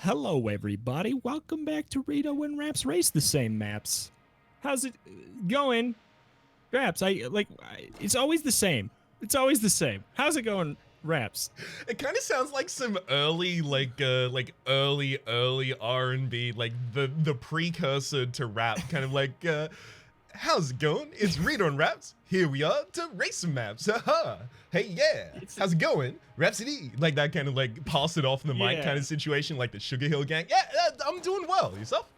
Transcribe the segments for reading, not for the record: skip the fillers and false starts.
Hello, everybody. Welcome back to Reto and Rhaps Race the Same Maps. How's it going, Rhaps? It's always the same. It's always the same. How's it going, Rhaps? It kind of sounds like some early, early R&B, like the precursor to rap, kind of like, how's it going? It's Reto and Rhaps. Here we are to race some maps. Haha. Hey, yeah. How's it going? Rhapsody. Like that kind of like pass it off the mic kind of situation, like the Sugar Hill Gang. Yeah, I'm doing well. Yourself?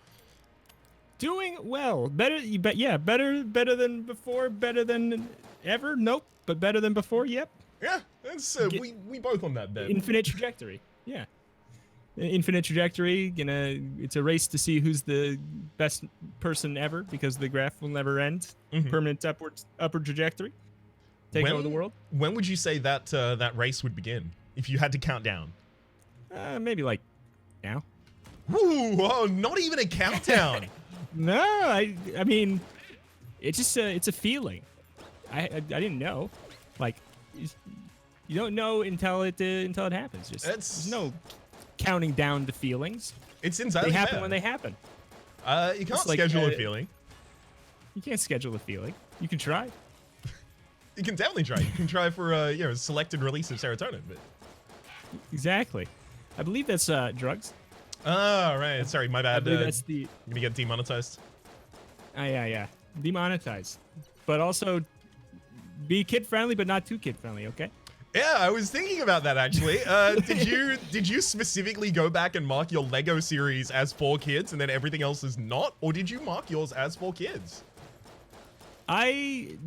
Doing well. Better than before, better than ever. Nope, but better than before. Yep. Yeah, that's we both on that bed. Infinite trajectory. Yeah. Infinite trajectory. It's a race to see who's the best person ever because the graph will never end. Permanent upward trajectory. Take over the world. When would you say that that race would begin? If you had to count down? Maybe like now. Ooh, oh, not even a countdown. No, I mean, it's just it's a feeling. I didn't know. Like, you don't know until it happens. There's no counting down the feelings. It's entirely They happen fair. when they happen. You can't schedule a feeling. You can't schedule a feeling. You can try. You can definitely try. You can try for a selected release of serotonin, but exactly. I believe that's drugs. Oh, right. Sorry, my bad. I believe that's the. I'm gonna get demonetized. Yeah. Demonetized, but also be kid friendly, but not too kid friendly. Okay. Yeah, I was thinking about that actually. Did you specifically go back and mark your Lego series as for kids and then everything else is not, or did you mark yours as for kids? I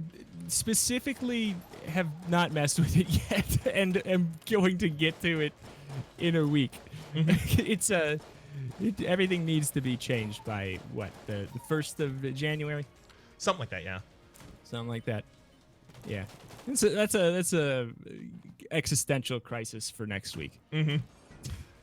specifically have not messed with it yet, and am going to get to it in a week. It's everything needs to be changed by what, the 1st of January, something like that. Yeah, something like that. Yeah, that's a existential crisis for next week.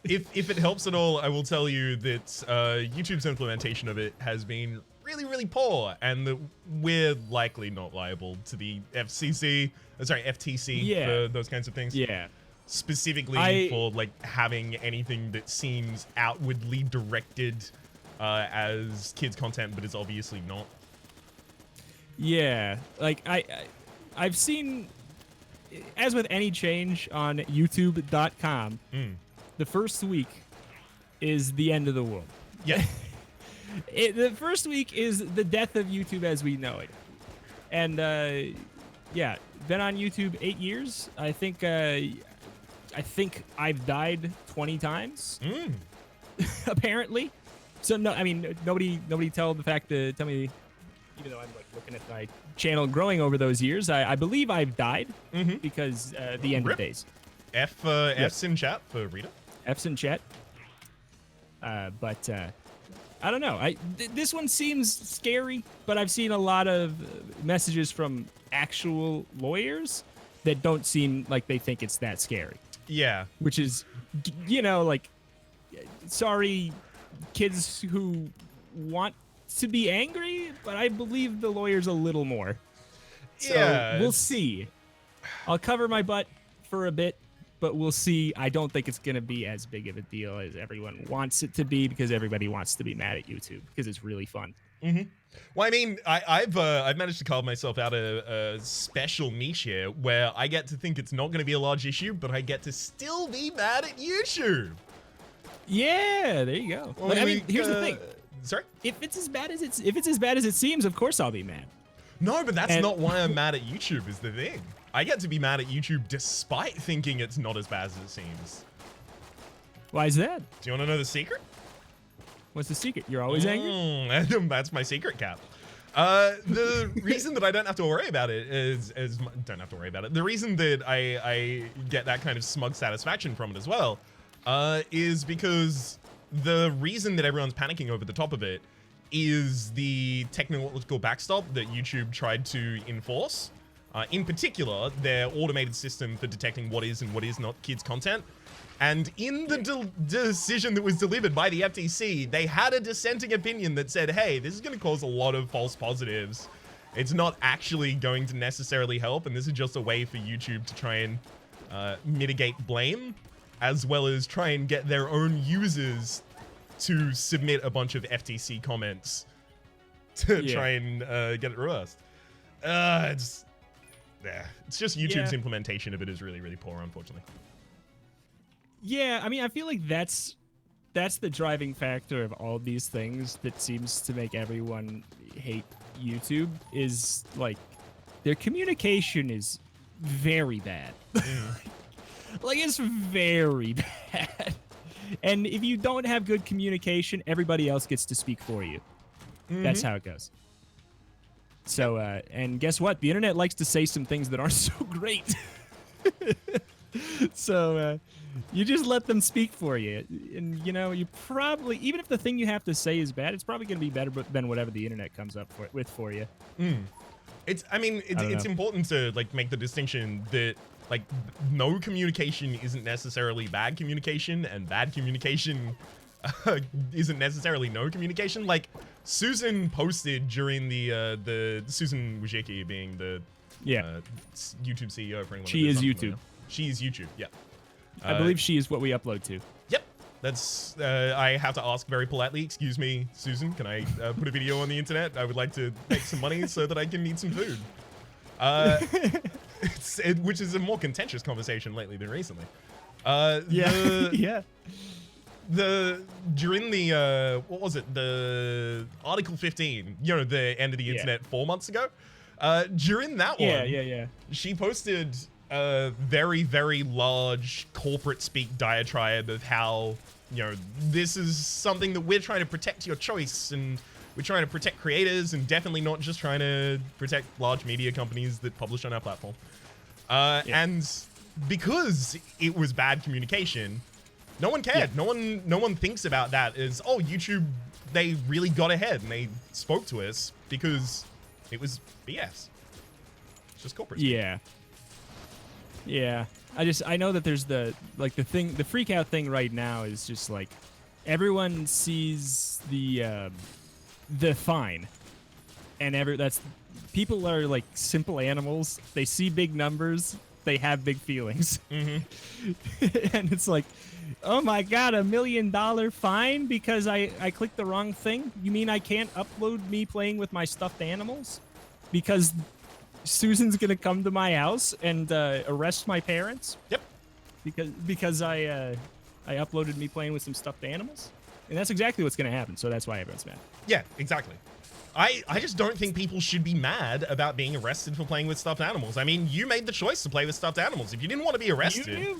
If it helps at all, I will tell you that YouTube's implementation of it has been really poor, and that we're likely not liable to the FTC for those kinds of things. Yeah. Specifically for like having anything that seems outwardly directed as kids content, but is obviously not. Yeah, like I've seen, as with any change on YouTube.com, the first week is the end of the world. Yeah. The first week is the death of YouTube as we know it. And yeah, been on YouTube 8 years. I think I've died 20 times. Apparently. So no, I mean nobody tell me, even though I'm like looking at my channel growing over those years, I believe I've died because the end of days. F's in chat for Rita. F's in chat. But I don't know. This one seems scary, but I've seen a lot of messages from actual lawyers that don't seem like they think it's that scary. Yeah. Which is, like, sorry, kids who want to be angry, but I believe the lawyers a little more. So yeah, we'll see. I'll cover my butt for a bit, but we'll see. I don't think it's going to be as big of a deal as everyone wants it to be, because everybody wants to be mad at YouTube because it's really fun. Well, I mean, I've managed to carve myself out a special niche here where I get to think it's not going to be a large issue, but I get to still be mad at YouTube. Yeah, there you go. Well, I mean, here's the thing. Sorry? If it's as bad as it seems, of course I'll be mad. No, but that's not why I'm mad at YouTube is the thing. I get to be mad at YouTube despite thinking it's not as bad as it seems. Why is that? Do you want to know the secret? What's the secret? You're always angry? That's my secret, Cap. The reason that I don't have to worry about it the reason that I get that kind of smug satisfaction from it as well is because the reason that everyone's panicking over the top of it is the technological backstop that YouTube tried to enforce. In particular, their automated system for detecting what is and what is not kids' content. And in the decision that was delivered by the FTC, they had a dissenting opinion that said, hey, this is going to cause a lot of false positives. It's not actually going to necessarily help, and this is just a way for YouTube to try and mitigate blame. as well as try and get their own users to submit a bunch of FTC comments to try and get it reversed. It's just YouTube's implementation of it is really, really poor, unfortunately. Yeah, I mean, I feel like that's the driving factor of all these things that seems to make everyone hate YouTube is, like, their communication is very bad. Like, it's very bad. And if you don't have good communication, everybody else gets to speak for you. That's how it goes. So, and guess what? The internet likes to say some things that aren't so great. So, you just let them speak for you. And, you know, you probably, even if the thing you have to say is bad, it's probably going to be better than whatever the internet comes up with for you. It's important to, like, make the distinction that, like, no communication isn't necessarily bad communication, and bad communication isn't necessarily no communication. Like, Susan posted during the Susan Wojcicki being the YouTube CEO for anyone. She is YouTube. She is YouTube, yeah. I believe she is what we upload to. Yep. That's, I have to ask very politely, excuse me, Susan, can I put a video on the internet? I would like to make some money so that I can eat some food. Which is a more contentious conversation lately than recently. During the, what was it? The Article 15, you know, the end of the internet 4 months ago. During that one, she posted a very, very large corporate speak diatribe of how, you know, this is something that we're trying to protect your choice, and we're trying to protect creators, and definitely not just trying to protect large media companies that publish on our platform. And because it was bad communication, no one cared. No one thinks about that as, oh, YouTube, they really got ahead and they spoke to us, because it was BS. It's just corporate speak. Yeah. I know that there's the freak out thing right now is just like everyone sees the fine, and people are like simple animals. They see big numbers, they have big feelings. And it's like, oh my god, $1 million fine because I clicked the wrong thing? You mean I can't upload me playing with my stuffed animals because Susan's gonna come to my house and arrest my parents? Yep. Because I uploaded me playing with some stuffed animals? And that's exactly what's gonna happen, so that's why everyone's mad. Yeah, exactly. I just don't think people should be mad about being arrested for playing with stuffed animals. I mean, you made the choice to play with stuffed animals. If you didn't want to be arrested...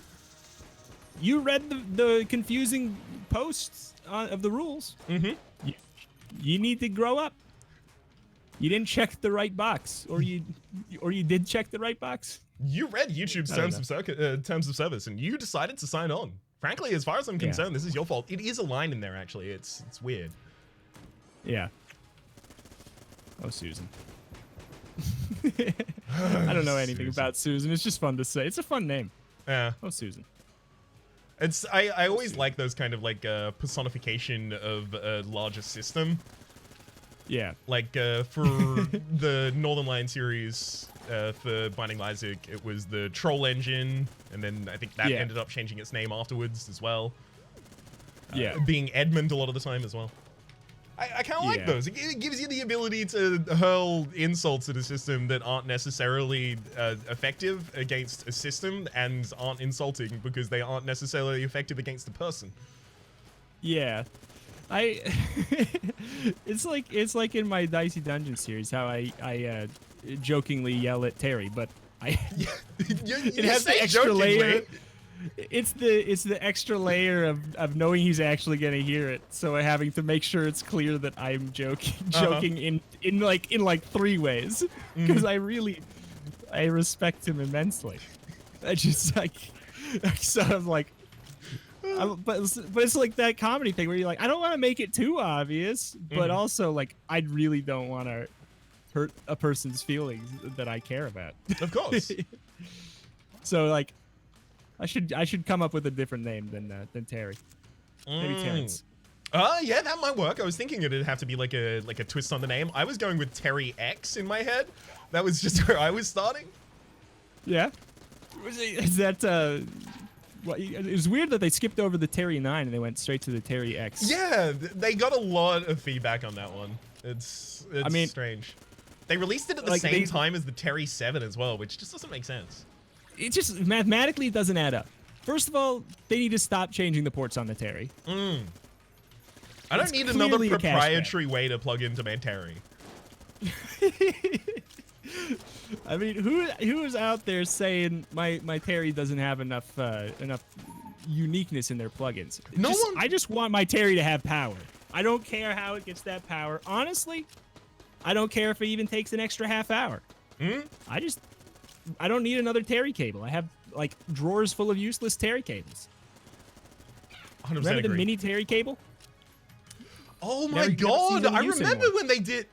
You read the confusing posts of the rules. You need to grow up. You didn't check the right box, or you did check the right box. You read YouTube's terms of service, and you decided to sign on. Frankly, as far as I'm concerned, this is your fault. It is a line in there, actually. It's weird. Yeah. Oh, Susan. I don't know anything about Susan. It's just fun to say. It's a fun name. Yeah. Oh, Susan. I always like those kind of like personification of a larger system. Yeah. Like for the Northern Lion series for Binding of Isaac, it was the Troll Engine, and then I think that ended up changing its name afterwards as well. Being Edmund a lot of the time as well. I kind of like those. It gives you the ability to hurl insults at a system that aren't necessarily effective against a system, and aren't insulting because they aren't necessarily effective against a person. Yeah. It's like in my Dicey Dungeon series how I jokingly yell at Terry, but it has the extra layer. It's the extra layer of knowing he's actually gonna hear it, so having to make sure it's clear that I'm joking in like 3 ways, because I respect him immensely. I just like sort of like, but it's like that comedy thing where you're like, I don't want to make it too obvious, but also like I really don't want to hurt a person's feelings that I care about. Of course. So like, I should come up with a different name than Terry. Maybe Terrence. Yeah, that might work. I was thinking it'd have to be like a twist on the name. I was going with Terry X in my head. That was just where I was starting. Yeah. Is that Well, it was weird that they skipped over the Terry 9 and they went straight to the Terry X. Yeah, they got a lot of feedback on that one. It's I mean, strange. They released it at the like, same time as the Terry 7 as well, which just doesn't make sense. It just mathematically doesn't add up. First of all, they need to stop changing the ports on the Terry. I don't It's need another clearly a cash proprietary way to plug into my Terry. I mean, who is out there saying my Terry doesn't have enough uniqueness in their plugins? No one. I just want my Terry to have power. I don't care how it gets that power. Honestly, I don't care if it even takes an extra half hour. I don't need another Terry cable. I have like drawers full of useless Terry cables. 100% Remember the agree. mini Terry cable? Oh my Never god, seen them I use remember anymore. when they did.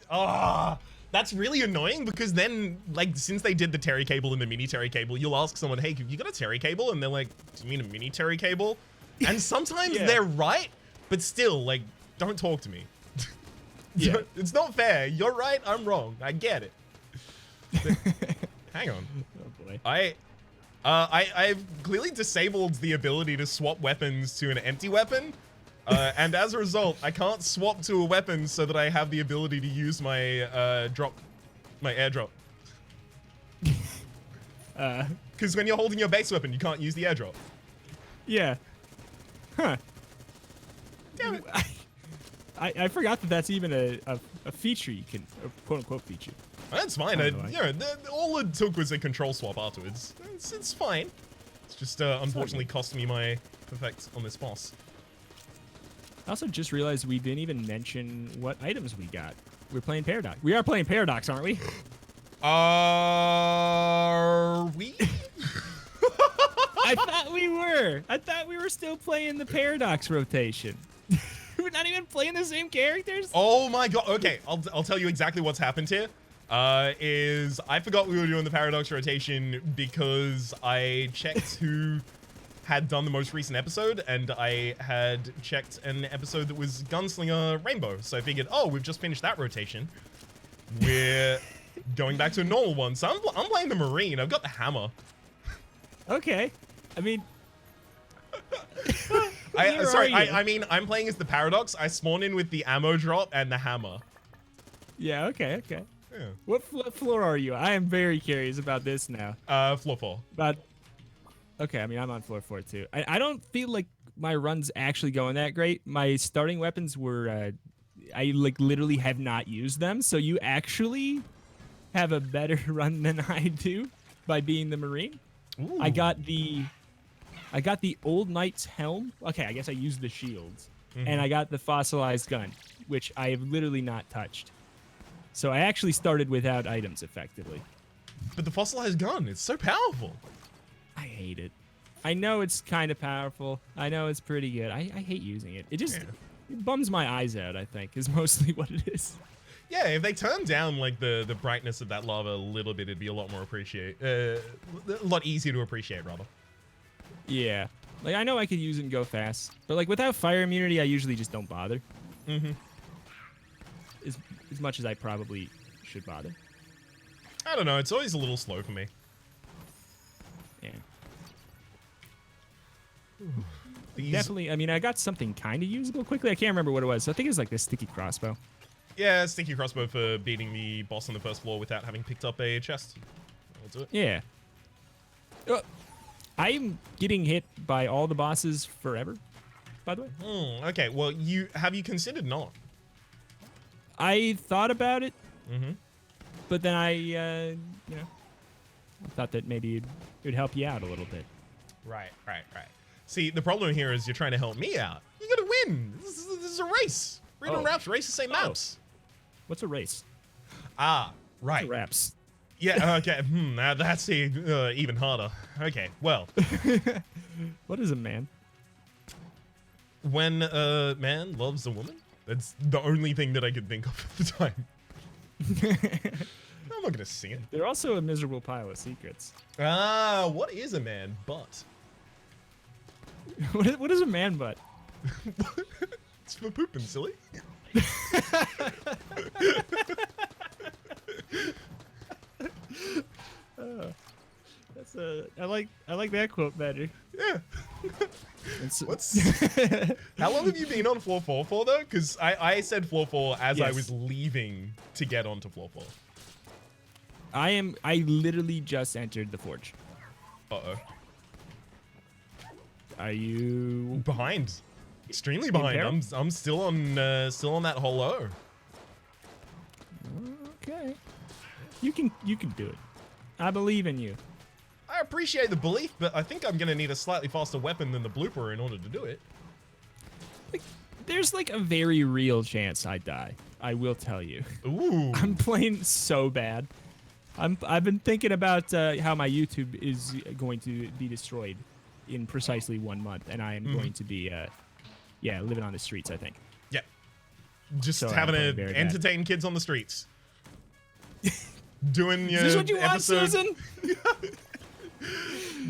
That's really annoying because then, like, since they did the Terry cable and the mini Terry cable, you'll ask someone, hey, you got a Terry cable? And they're like, do you mean a mini Terry cable? And sometimes Yeah. they're right, but still, like, don't talk to me. Yeah. It's not fair. You're right, I'm wrong. I get it. Hang on. Oh boy. I've clearly disabled the ability to swap weapons to an empty weapon. And as a result, I can't swap to a weapon so that I have the ability to use my airdrop. Because when you're holding your base weapon, you can't use the airdrop. Yeah. Huh. Damn it. I forgot that that's even a feature you can, a quote-unquote feature. That's fine. I don't know. All it took was a control swap afterwards. It's fine. It's just unfortunately cost me my perfect on this boss. I also just realized we didn't even mention what items we got. We're playing Paradox. We are playing Paradox, aren't we? Are we? I thought we were. I thought we were still playing the Paradox rotation. We're not even playing the same characters? Oh my god. Okay, I'll tell you exactly what's happened here. Is I forgot we were doing the Paradox rotation because I checked who had done the most recent episode, and I had checked an episode that was Gunslinger Rainbow. So I figured, oh, we've just finished that rotation. We're going back to a normal one. So I'm playing the Marine. I've got the hammer. Okay. I mean... I mean, I'm playing as the Paradox. I spawn in with the ammo drop and the hammer. Yeah, okay. Yeah. What floor are you? I am very curious about this now. Floor 4. Okay, I mean, I'm on floor 4 too. I don't feel like my run's actually going that great. My starting weapons were, I like literally have not used them. So you actually have a better run than I do by being the Marine. Ooh. I got the Old Knight's helm. Okay, I guess I used the shields. And I got the fossilized gun, which I have literally not touched. So I actually started without items effectively. But the fossilized gun, it's so powerful. I hate it. I know it's kind of powerful. I know it's pretty good. I hate using it. It just it bums my eyes out, I think, is mostly what it is. Yeah, if they turn down like the brightness of that lava a little bit, it'd be a lot more a lot easier to appreciate, rather. Yeah. Like, I know I could use it and go fast, but like without fire immunity, I usually just don't bother. As much as I probably should bother. I don't know, it's always a little slow for me. Yeah. These, Definitely, I mean, I got something kind of usable quickly. I can't remember what it was. I think it was like this sticky crossbow. yeah, sticky crossbow for beating the boss on the first floor without having picked up a chest. I'll do it. Yeah. I'm getting hit by all the bosses forever, by the way. Okay, well, have you considered not? I thought about it, but then I thought that maybe it would help you out a little bit. Right. See, the problem here is you're trying to help me out. You gotta win. This is a race. Reto and Rhaps race the same maps. What's a race? Ah, right. Rhaps. Yeah, okay. That's even harder. Okay, well. What is a man? When a man loves a woman, that's the only thing that I could think of at the time. I'm not gonna sing it. They're also a miserable pile of secrets. Ah, what is a man butt? What is a man butt? It's for pooping, silly. I like that quote better. Yeah. What's how long have you been on floor 4 for though? Because I said floor 4 as I was leaving to get onto floor 4. I literally just entered the forge. Uh-oh. Are you Behind? Extremely behind. I'm still on that whole O. Okay. You can do it. I believe in you. I appreciate the belief, but I think I'm gonna need a slightly faster weapon than the blooper in order to do it. Like, there's like a very real chance I die. I will tell you. Ooh. I'm playing so bad. I've been thinking about how my YouTube is going to be destroyed in precisely 1 month, and I am going to be, living on the streets, I think. Yeah. Just So having I'm to very bad. entertain kids on the streets. Doing your Is this what you want, episode. Susan?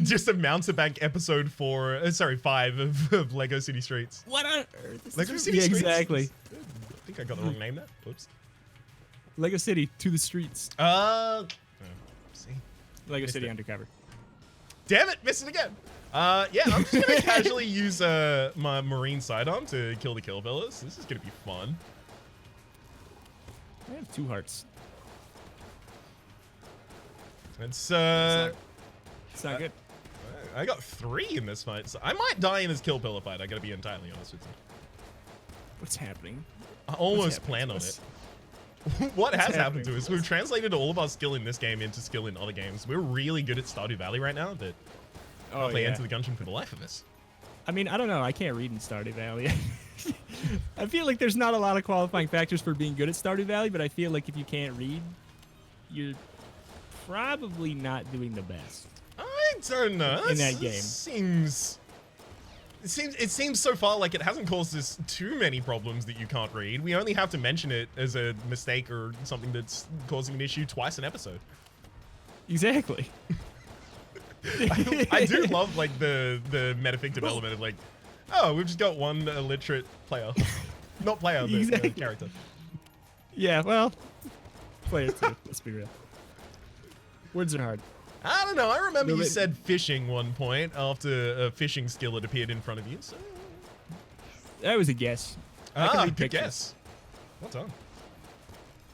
Just a Mountebank episode 5 of Lego City Streets. What on earth? Is Lego this? City Yeah, Streets? exactly. I think I got the wrong name there. Whoops. Lego City to the streets. See. Lego Missed City it. Undercover. Damn it, missed it again. Yeah, I'm just gonna casually use my marine sidearm to kill the kill fellas. This is gonna be fun. I have 2 hearts. It's It's not good. I got 3 in this fight, so I might die in this kill pillar fight. I gotta be entirely honest with you. What's happening? I almost happening planned to on us? it. What has happened happening to to us? us? We've translated all of our skill in this game into skill in other games. We're really good at Stardew Valley right now, but Oh, play yeah. Enter the Gungeon for the life of us. I mean, I don't know. I can't read in Stardew Valley. I feel like there's not a lot of qualifying factors for being good at Stardew Valley, but I feel like if you can't read, you're probably not doing the best. I don't know. In that game. It seems so far like it hasn't caused us too many problems that you can't read. We only have to mention it as a mistake or something that's causing an issue twice an episode. Exactly. I do love like the metafictive element of like, oh, we've just got one illiterate player. Not player, but Exactly. character. Yeah, well, player 2. Let's be real. Words are hard. I don't know. I remember No, you but- said fishing one point after a fishing skill had appeared in front of you. So. That was a guess. I can read Good pictures. guess. Well done.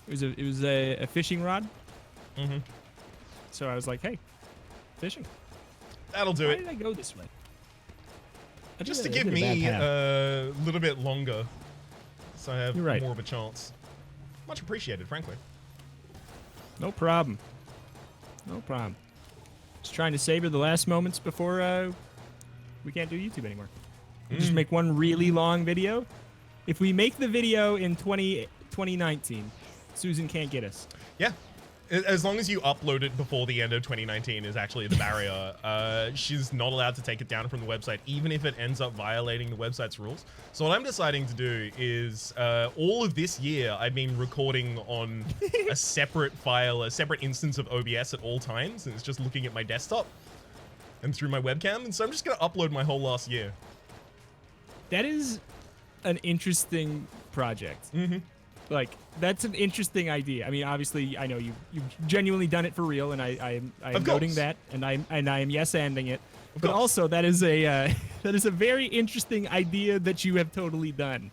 It was a fishing rod. Mm-hmm. So I was like, hey, fishing. That'll do Why it. did I go this way? I Just did to a- I give did a bad me path. a little bit longer, so I have You're right. more of a chance. Much appreciated, frankly. No problem. No problem. Just trying to savor the last moments before we can't do YouTube anymore. We'll just make one really long video. If we make the video in 2019, Susan can't get us. Yeah. As long as you upload it before the end of 2019 is actually the barrier. She's not allowed to take it down from the website, even if it ends up violating the website's rules. So what I'm deciding to do is all of this year, I've been recording on a separate file, a separate instance of OBS at all times, and it's just looking at my desktop and through my webcam. And so I'm just going to upload my whole last year. That is an interesting project. Mm-hmm. Like, that's an interesting idea. I mean, obviously, I know you've genuinely done it for real, and I am Of noting course. that, and I am yes-anding it. Of But course. also, that is a very interesting idea that you have totally done.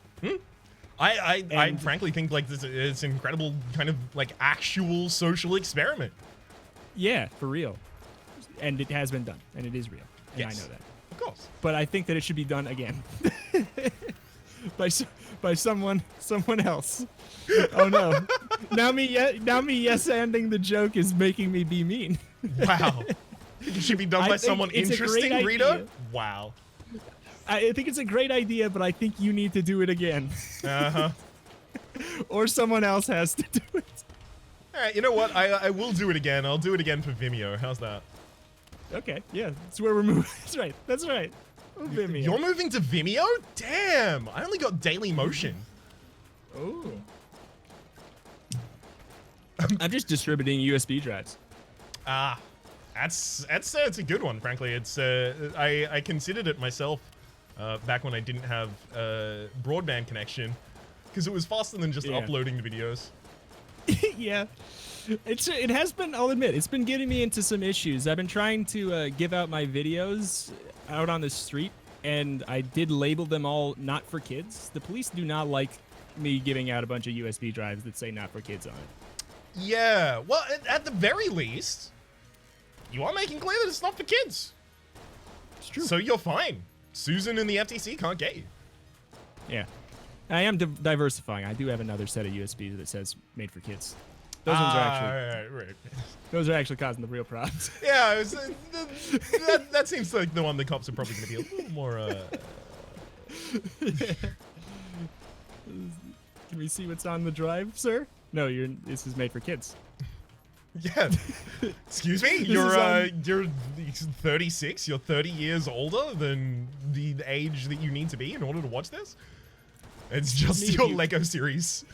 I And- frankly think like this is an incredible kind of like actual social experiment. Yeah, for real. And it has been done, and it is real, and Yes. I know that. Of course. But I think that it should be done again by someone else. Oh no! Now me yes-anding the joke is making me be mean. Wow. It should be done I by think someone it's a great interesting, Rito? idea. Wow. I think it's a great idea, but I think you need to do it again, Uh-huh. or someone else has to do it. All right, you know what? I will do it again. I'll do it again for Vimeo. How's that? Okay, yeah, that's where we're moving. That's right. That's right. Oh, Vimeo. You're moving to Vimeo? Damn! I only got Daily Motion. Oh. I'm just distributing USB drives. Ah, that's a good one. Frankly, it's I considered it myself back when I didn't have a broadband connection because it was faster than just Yeah. uploading the videos. Yeah. It has been, I'll admit, it's been getting me into some issues. I've been trying to give out my videos out on the street, and I did label them all not for kids. The police do not like me giving out a bunch of USB drives that say not for kids on it. Yeah, well, at the very least, you are making clear that it's not for kids. It's true. So you're fine. Susan and the FTC can't get you. Yeah. I am diversifying. I do have another set of USBs that says made for kids. Those ones are actually right. those are actually causing the real problems. Yeah, that seems like the one the cops are probably going to be a little more. Can we see what's on the drive, sir? No, this is made for kids. Yeah. Excuse me? You're 36. You're 30 years older than the age that you need to be in order to watch this. It's just your Lego series.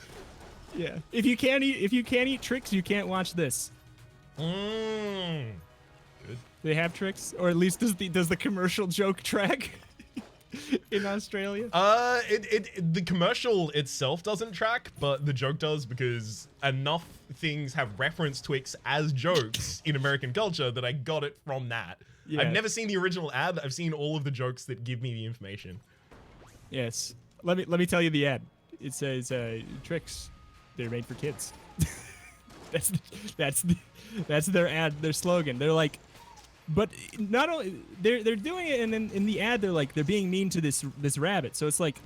Yeah. If you can't eat tricks, you can't watch this. Good. They have tricks, or at least does the commercial joke track in Australia? The commercial itself doesn't track, but the joke does, because enough things have referenced Twix as jokes in American culture that I got it from that. Yeah. I've never seen the original ad. I've seen all of the jokes that give me the information. Yes. Let me tell you the ad. It says tricks. They're made for kids. that's their ad, their slogan. They're like, but not only they're doing it, and then in the ad they're being mean to this rabbit. So it's like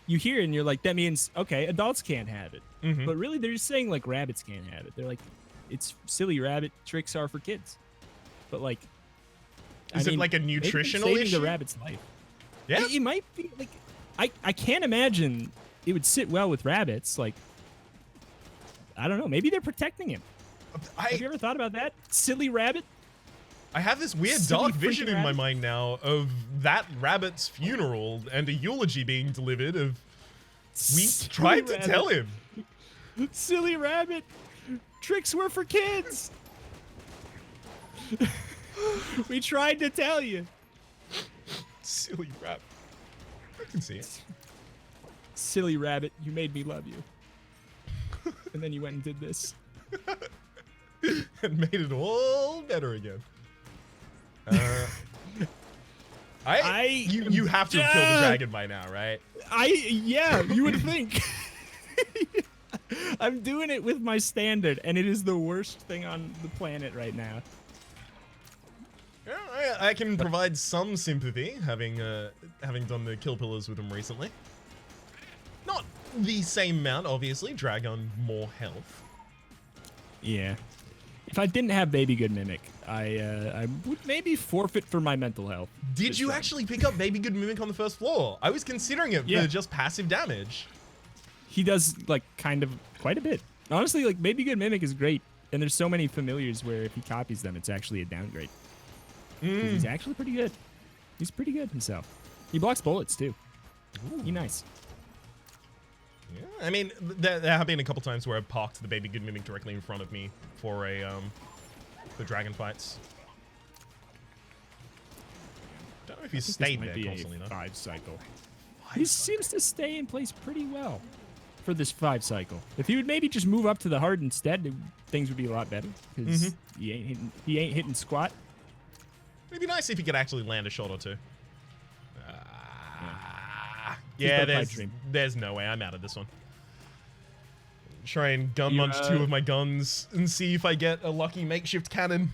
you hear it and you're like, that means okay, adults can't have it. Mm-hmm. But really they're just saying like rabbits can't have it. They're like, it's silly rabbit, tricks are for kids. But like, Is it like a nutritional saving issue? the rabbit's life. Yeah. It might be like I can't imagine it would sit well with rabbits. Like, I don't know. Maybe they're protecting him. Have you ever thought about that? Silly rabbit? I have this weird Silly dark vision freaking in my rabbit. mind now of that rabbit's funeral and a eulogy being delivered of we tried to tell him. Silly rabbit. Tricks were for kids. We tried to tell you. Silly rabbit. I can see it. Silly rabbit, you made me love you. And then you went and did this. And made it all better again. You have to have killed the dragon by now, right? Yeah, you would think. I'm doing it with my standard, and it is the worst thing on the planet right now. Yeah, I can provide some sympathy, having done the kill pillars with him recently. Not the same amount, obviously. Dragon more health. Yeah. If I didn't have Baby Good Mimic, I would maybe forfeit for my mental health. Did you actually pick up Baby Good Mimic on the first floor? I was considering it for just passive damage. He does, like, kind of quite a bit. Honestly, like, Baby Good Mimic is great, and there's so many familiars where if he copies them, it's actually a downgrade. 'Cause he's actually pretty good. He's pretty good himself. He blocks bullets, too. He's nice. Yeah, I mean, there have been a couple times where I've parked the Baby Good Mimic directly in front of me for the dragon fights. Don't know if he's stayed there constantly, though. 5 cycle. He seems to stay in place pretty well for this 5 cycle. If he would maybe just move up to the hard instead, things would be a lot better. Because he ain't hitting squat. It'd be nice if he could actually land a shot or two. Yeah, there's no way. I'm out of this one. Try and gun munch 2 of my guns and see if I get a lucky makeshift cannon.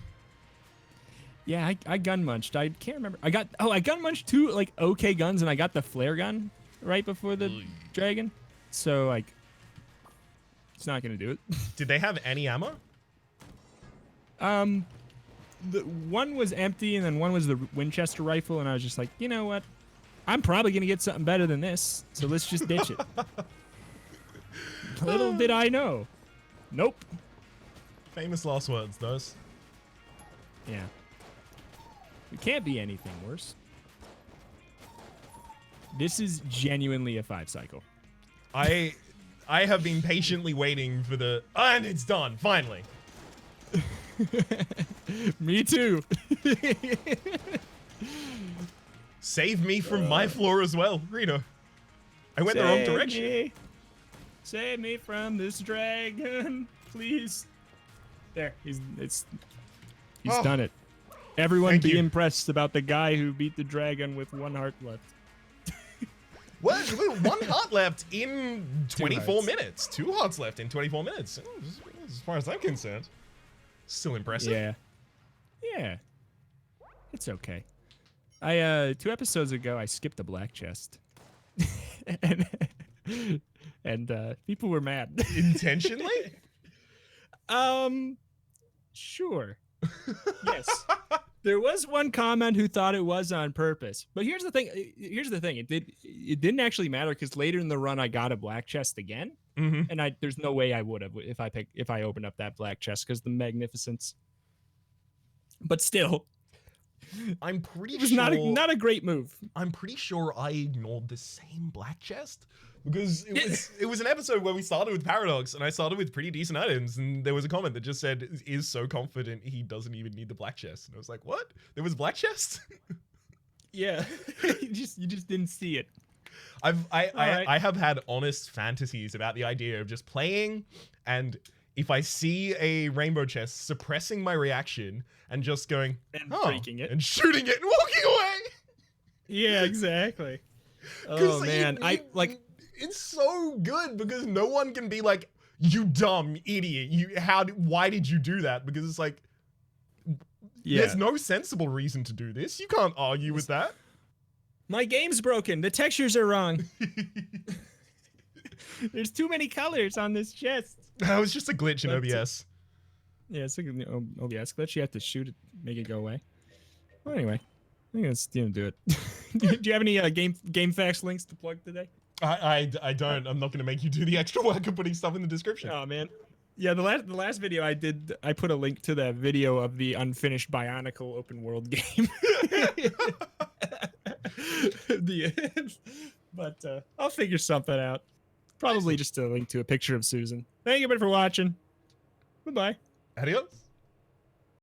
Yeah, I gun munched. I can't remember. I gun munched 2 like okay guns, and I got the flare gun right before the dragon. So like, it's not gonna do it. Did they have any ammo? The one was empty, and then one was the Winchester rifle, and I was just like, you know what? I'm probably gonna get something better than this, so let's just ditch it. Little did I know. Nope. Famous last words, those. Yeah. It can't be anything worse. This is genuinely a 5 cycle. I have been patiently waiting for the... And it's done, finally. Me too. Save me from my floor as well, Reto. I went the wrong direction. Save me from this dragon, please. There, he's done it. Everyone Thank be you. impressed about the guy who beat the dragon with 1 heart left. What? 1 heart left in 24 hearts. minutes. 2 hearts left in 24 minutes. As far as I'm concerned, still impressive. Yeah. Yeah. It's okay. I 2 episodes ago I skipped a black chest. and people were mad. Intentionally? Sure. Yes. There was one comment who thought it was on purpose. But here's the thing. It didn't actually matter because later in the run I got a black chest again. Mm-hmm. And there's no way I would have if I opened up that black chest because the magnificence. But still, I'm pretty it was sure not a great move. I'm pretty sure I ignored the same black chest because it was an episode where we started with Paradox and I started with pretty decent items and there was a comment that just said is so confident he doesn't even need the black chest and I was like, what? There was black chest? Yeah. you just didn't see it. I have had honest fantasies about the idea of just playing and if I see a rainbow chest, suppressing my reaction and just going And breaking it. and shooting it and walking away. Yeah, exactly. Oh man, it's so good because no one can be like, you dumb idiot. Why did you do that? Because it's like, there's no sensible reason to do this. You can't argue with that. My game's broken. The textures are wrong. There's too many colors on this chest. That was just a glitch in OBS. Yeah, it's like an OBS glitch. You have to shoot it, make it go away. Well, anyway, I think that's do it. Do you have any game facts links to plug today? I don't. I'm not going to make you do the extra work of putting stuff in the description. Oh man. Yeah, the last video I did, I put a link to that video of the unfinished Bionicle open world game. But I'll figure something out. Probably just a link to a picture of Susan. Thank you everybody for watching. Goodbye. Adios.